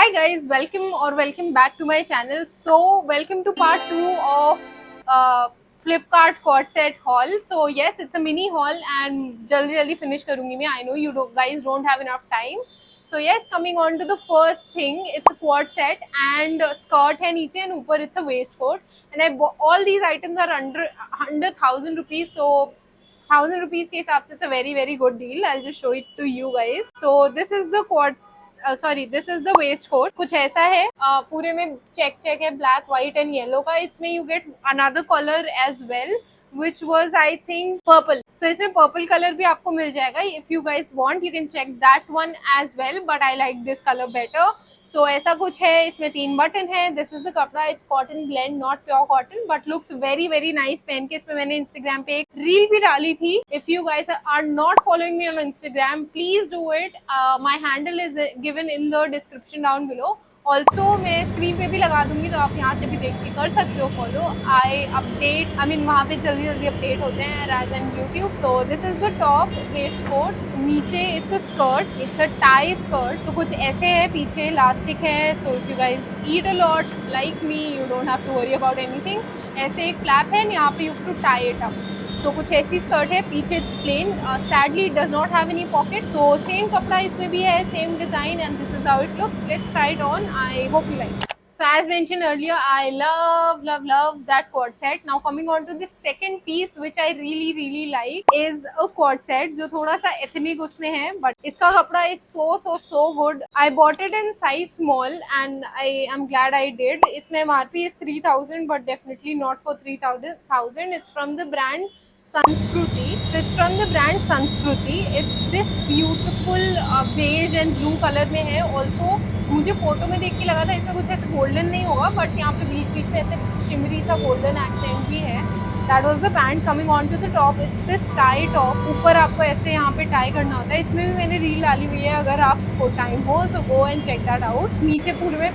Hi guys, welcome back to my channel. So welcome to part 2 of Flipkart quad set haul. So yes, it's a mini haul and jaldi finish karungi मैं. I know guys don't have enough time. So yes, coming on to the first thing, it's a quad set and skirt है नीचे and ऊपर it's a waistcoat. And all these items are under 1,000 rupees. So 1,000 rupees के हिसाब से it's a very good deal. I'll just show it to you guys. So this is the this is the waistcoat. कुछ ऐसा है, पूरे में check है black white and yellow का. इसमें you get another colour as well which was I think purple. So इसमें purple colour भी आपको मिल जाएगा. If you guys want you can check that one as well, but I like this color better. So ऐसा कुछ है. इसमें 3 button है. This is the कपड़ा. It's cotton blend, not pure cotton, but looks very nice. पहन के इसमें मैंने इंस्टाग्राम पे एक रील भी डाली थी. If you guys are not following me on Instagram, please do it. My handle is given in the description down below. Also मैं स्क्रीन पे भी लगा दूंगी, तो आप यहाँ से भी देख के कर सकते हो फॉलो. वहाँ पे जल्दी अपडेट होते हैं rather than YouTube. So this is the top waistcoat. नीचे it's a skirt, it's a tie skirt. तो कुछ ऐसे है, पीछे इलास्टिक है. So if you guys eat a lot like me, you don't have to worry about anything. ऐसे एक flap है, यहाँ पे you have to tie it up. So कुछ ऐसी स्कर्ट है. पीछे it's plain. Sadly it does not have any pocket. So same कपड़ा इसमें भी है, same design, and this is how it looks. Let's try it on. I hope you like. So as mentioned earlier, I love that quad set. Now coming on to the second piece which I really like is a quad set जो थोड़ा सा ethnic उसमें है, but इसका कपड़ा is so good. I bought it in size small and I am glad I did. इसमें MRP is 3,000 but definitely not for 3,000. It's from the brand Sanskruti. So it's from the brand Sanskruti. It's this beautiful beige and blue color में है. Also मुझे photo में देख के लगा था इसमें कुछ ऐसे गोल्डन नहीं होगा, बट यहाँ पे बीच में ऐसे शिमरी सा गोल्डन एक्सेंट भी है. That was the pant. Coming on to the top, it's this tie top. ऊपर आपको ऐसे यहाँ पे टाई करना होता है. इसमें भी मैंने रील डाली हुई है, अगर आपको टाइम हो so go and check that out. नीचे पूरे में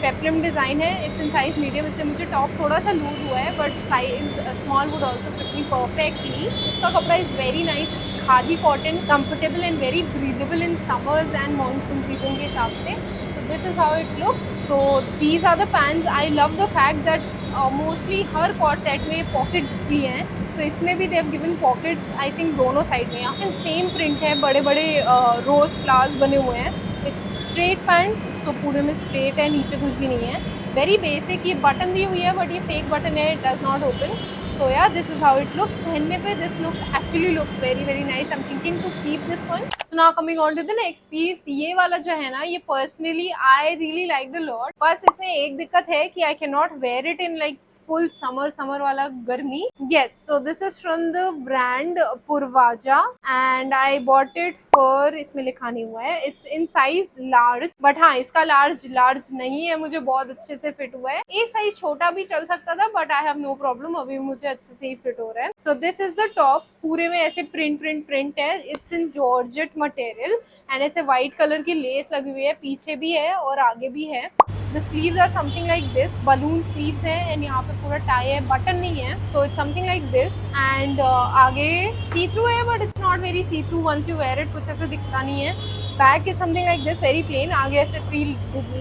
पेप्लम डिजाइन है. इट्स इन साइज मीडियम, इससे मुझे टॉप थोड़ा सा लूज हुआ है, but size small would also fit me perfectly. इसका कपड़ा is very nice. Khadi cotton, comfortable and very breathable in summers and monsoon season के हिसाब से. This is how it looks. So these are the pants. I love the fact that mostly her quad set में pockets भी हैं. So इसमें भी they have given pockets. I think दोनों side में. यहाँ सेम प्रिंट है, बड़े रोज फ्लावर्स बने हुए हैं. It's straight pant. So पूरे में straight है, नीचे कुछ भी नहीं है. Very basic. ये बटन दी हुई है, but ये fake बटन है. It does not open. So yeah, this is how it looks. पहनने पे this actually looks very nice. I'm thinking to keep this one. So now coming on to the next piece. ये वाला जो है ना, ये personally I really like the lot. बस इसमें एक दिक्कत है कि I cannot wear it in like full summer वाला गर्मी. Yes, so this is from the brand Purvaja and I bought it for, इसमें लिखा नहीं हुआ है, it's in size large, but हाँ इसका large नहीं है. मुझे बहुत अच्छे से फिट हुआ है. एक साइज छोटा भी चल सकता था, but I have no problem. अभी मुझे अच्छे से ही फिट हो रहा है. So this is the top. पूरे में ऐसे प्रिंट है. It's in Georgette material and ऐसे व्हाइट कलर की लेस लगी हुई है. पीछे भी है और आगे भी है. The sleeves are something like this. Balloon sleeves है and यहाँ पे पूरा टाई है, बटन नहीं है. So it's something like this and आगे see through है, but it's not very see through once you wear it. कुछ ऐसा दिखता नहीं है. Back is something like this, very plain. आगे ऐसे 3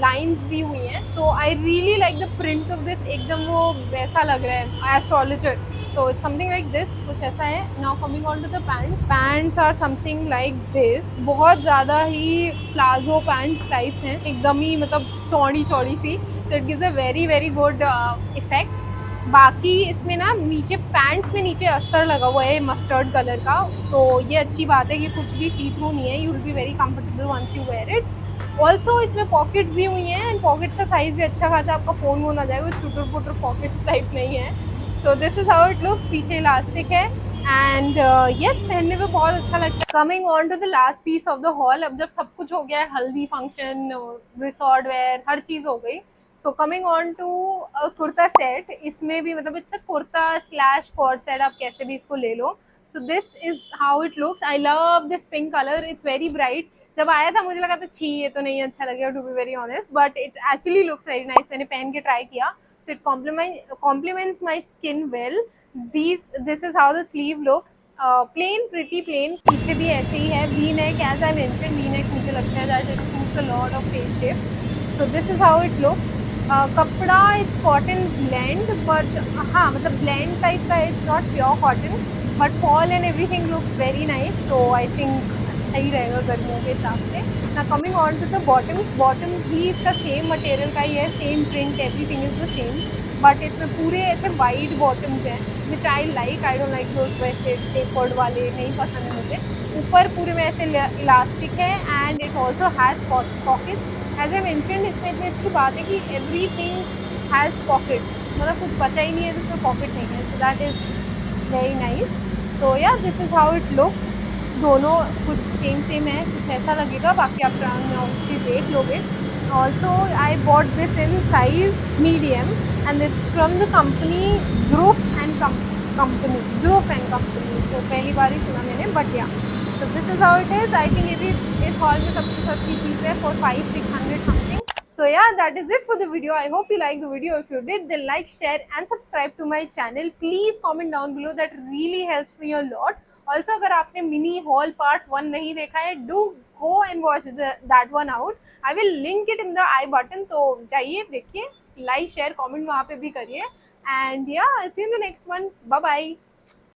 lines दी हुई हैं. So I really like the print of this. एकदम वो वैसा लग रहा है astrologer. So it's something like this. कुछ ऐसा है. Now coming on to the pants. Pants are something like this. बहुत ज़्यादा ही प्लाजो pants टाइप हैं. एकदम ही मतलब चौड़ी सी. So it gives a very good effect. बाकी इसमें ना नीचे पैंट्स में नीचे अस्तर लगा हुआ है मस्टर्ड कलर का. तो ये अच्छी बात है कि कुछ भी सी थ्रू नहीं है. You will be very comfortable once you wear it. Also इसमें पॉकेट्स दी हुई हैं एंड पॉकेट्स का साइज भी अच्छा खासा. आपका फोन वोन आ जाएगा. चुटर पुटर पॉकेट्स टाइप नहीं है. So this is how it looks. पीछे इलास्टिक है एंड यस पहनने में बहुत अच्छा लगता है. Coming on to the last piece of the haul. अब जब सब कुछ हो गया है, हल्दी फंक्शन, रिसॉर्ट वेयर, हर चीज़ हो गई. So coming on to kurta set. इसमें भी मतलब it's a kurta / cord set, आप कैसे भी इसको ले लो. So this is how it looks. I love this pink colour. It's very bright. जब आया था मुझे लगा था छी ये तो नहीं अच्छा लगेगा, to be very honest, but it actually looks very nice. मैंने पहन के ट्राई किया. So it compliments my skin well. This is how the sleeve looks. Plain, pretty plain. पीछे भी ऐसे ही है. V neck, as I mentioned, V neck मुझे लगता है that it suits a lot of face shapes. So this is how it looks. कपड़ा it's cotton blend, but हाँ मतलब ब्लेंड टाइप का, it's not pure cotton, but fall and everything looks very nice. So I think अच्छा ही रहेगा गर्मियों के हिसाब से. ना coming on to the bottoms, bottoms भी इसका सेम मटेरियल का ही है, same print, everything is the same, but इसमें पूरे ऐसे वाइड बॉटम्स हैं which I like. I don't like those वैसे टेपर्ड वाले, नहीं पसंद है मुझे. ऊपर पूरे में ऐसे इलास्टिक है and it also has pockets. As I mentioned, इसमें इतनी अच्छी बात है कि एवरीथिंग हैज़ पॉकेट्स, मतलब कुछ बचा ही नहीं है जिसमें पॉकेट नहीं है. So that is very nice. So yeah this is how it looks. दोनों कुछ सेम है, कुछ ऐसा लगेगा, बाकी आप ब्रांड में ऑब्वियसली देख लोगे. Also I bought this in size medium and it's from the company Dhruv and company. So पहली बार ही सुना मैंने, but yeah. So this is how it is. I think ये भी इस हॉल में सबसे सस्ती चीज़ है for 500-600 something. So yeah, that is it for the video. I hope you liked the video. If you did, then like, share and subscribe to my channel. Please comment down below. That really helps me a lot. Also, अगर आपने mini haul part 1 नहीं देखा है, do go and watch that one out. I will link it in the I button. तो जाइए देखिए, like, share, comment वहाँ पे भी करिए. And yeah, I'll see you in the next one. Bye bye.